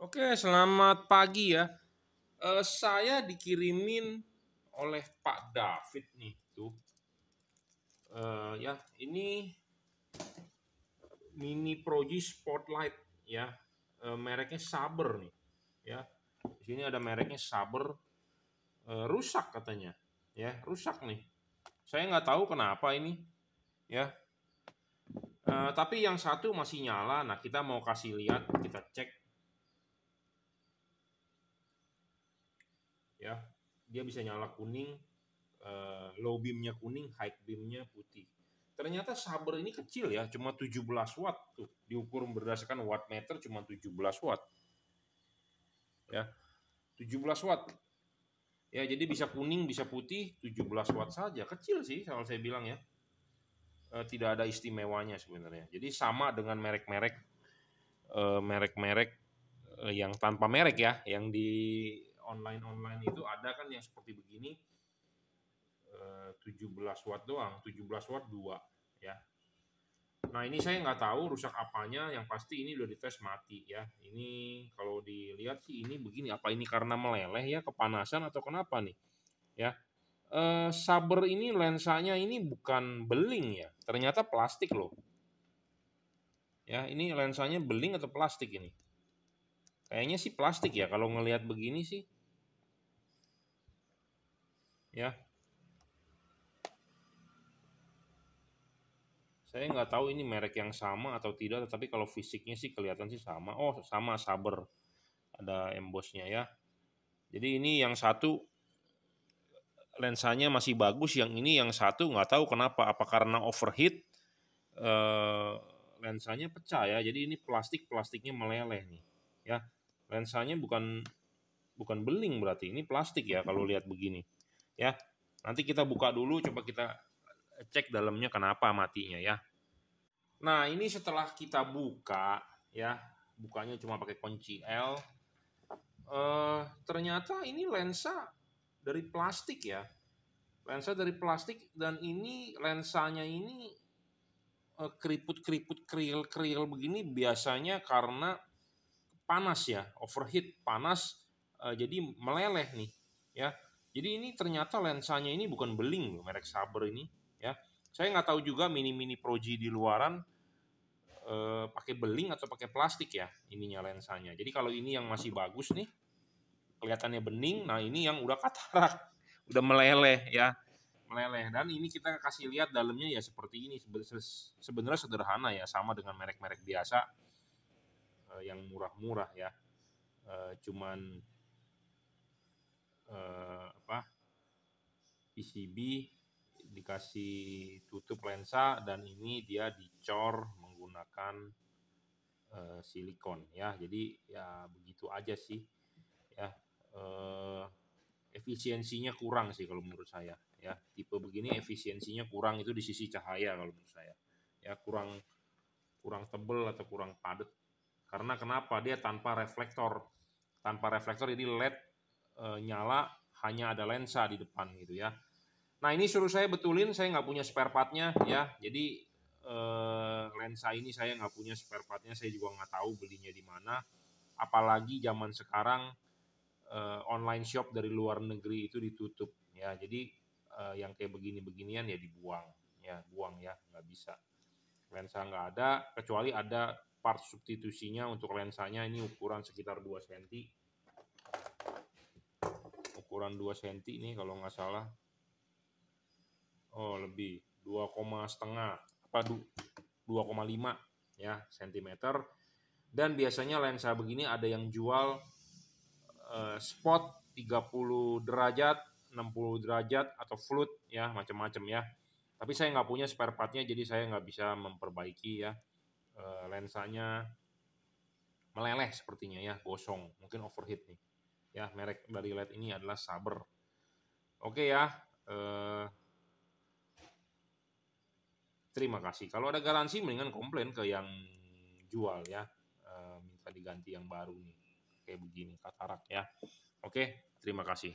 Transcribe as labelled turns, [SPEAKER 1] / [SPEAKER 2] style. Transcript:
[SPEAKER 1] Oke, selamat pagi ya. Saya dikirimin oleh Pak David nih tuh. Ya, ini Mini Proji Spotlight ya. Mereknya Saber nih ya. Di sini ada mereknya Saber. Rusak katanya. Ya, rusak nih. Saya nggak tahu kenapa ini ya. Tapi yang satu masih nyala. Nah, kita mau kasih lihat, kita cek ya. Dia bisa nyala kuning, low beamnya kuning, high beamnya putih. Ternyata Saber ini kecil ya, cuma 17 watt tuh. Diukur berdasarkan wattmeter cuma 17 watt. Ya, 17 watt. Ya, jadi bisa kuning, bisa putih, 17 watt saja. Kecil sih kalau saya bilang ya. Tidak ada istimewanya sebenarnya. Jadi sama dengan merek-merek yang tanpa merek ya, yang di online itu ada kan yang seperti begini, 17 watt doang, 17 watt 2 ya. Nah, ini saya nggak tahu rusak apanya, yang pasti ini udah dites mati ya. Ini kalau dilihat sih ini begini, apa ini karena meleleh ya, kepanasan atau kenapa nih ya. Saber ini lensanya ini bukan beling ya, ternyata plastik loh. Ya, ini lensanya beling atau plastik ini? Kayaknya sih plastik ya kalau ngelihat begini sih. Ya, saya nggak tahu ini merek yang sama atau tidak, tetapi kalau fisiknya sih kelihatan sih sama. Oh, sama Saber. Ada embossnya ya. Jadi ini yang satu lensanya masih bagus, yang ini yang satu nggak tahu kenapa. Apa karena overheat lensanya pecah ya. Jadi ini plastiknya meleleh nih. Ya, lensanya bukan beling berarti, ini plastik ya kalau lihat begini. Ya, nanti kita buka dulu, coba kita cek dalamnya kenapa matinya ya. Nah, ini setelah kita buka ya, bukanya cuma pakai kunci L. Ternyata ini lensa dari plastik ya. Lensa dari plastik, dan ini lensanya ini keriput-keriput kriel begini biasanya karena panas ya, overheat, panas, jadi meleleh nih ya. Jadi ini ternyata lensanya ini bukan beling loh, merek Saber ini ya. Saya nggak tahu juga mini Proji di luaran pakai beling atau pakai plastik ya ininya lensanya. Jadi kalau ini yang masih bagus nih, kelihatannya bening, nah ini yang udah katarak, udah meleleh ya, meleleh. Dan ini kita kasih lihat dalamnya ya seperti ini. Sebenarnya sederhana ya, sama dengan merek-merek biasa yang murah-murah ya. Cuman PCB dikasih tutup lensa, dan ini dia dicor menggunakan silikon ya. Jadi ya begitu aja sih ya. Efisiensinya kurang sih kalau menurut saya ya. Tipe begini efisiensinya kurang itu di sisi cahaya kalau menurut saya ya. Kurang tebel atau kurang padat. Karena kenapa? Dia tanpa reflektor jadi LED nyala, hanya ada lensa di depan gitu ya. Nah, ini suruh saya betulin, saya nggak punya spare partnya ya. Jadi lensa ini saya nggak punya spare partnya, saya juga nggak tahu belinya di mana. Apalagi zaman sekarang online shop dari luar negeri itu ditutup ya. Jadi yang kayak beginian ya dibuang ya, buang ya, nggak bisa. Lensa nggak ada, kecuali ada part substitusinya untuk lensanya. Ini ukuran sekitar 2 cm. Ukuran 2 cm nih kalau nggak salah. Oh, lebih 2,5 apa 2,5 ya cm. Dan biasanya lensa begini ada yang jual spot 30 derajat, 60 derajat atau float ya, macam-macam ya. Tapi saya nggak punya spare partnya, jadi saya nggak bisa memperbaiki ya. Lensanya meleleh sepertinya ya, gosong, mungkin overheat nih. Ya, merek dari LED ini adalah Saber. Oke ya. Terima kasih. Kalau ada garansi mendingan komplain ke yang jual ya. Minta diganti yang baru nih. Kayak begini, katarak ya. Oke, terima kasih.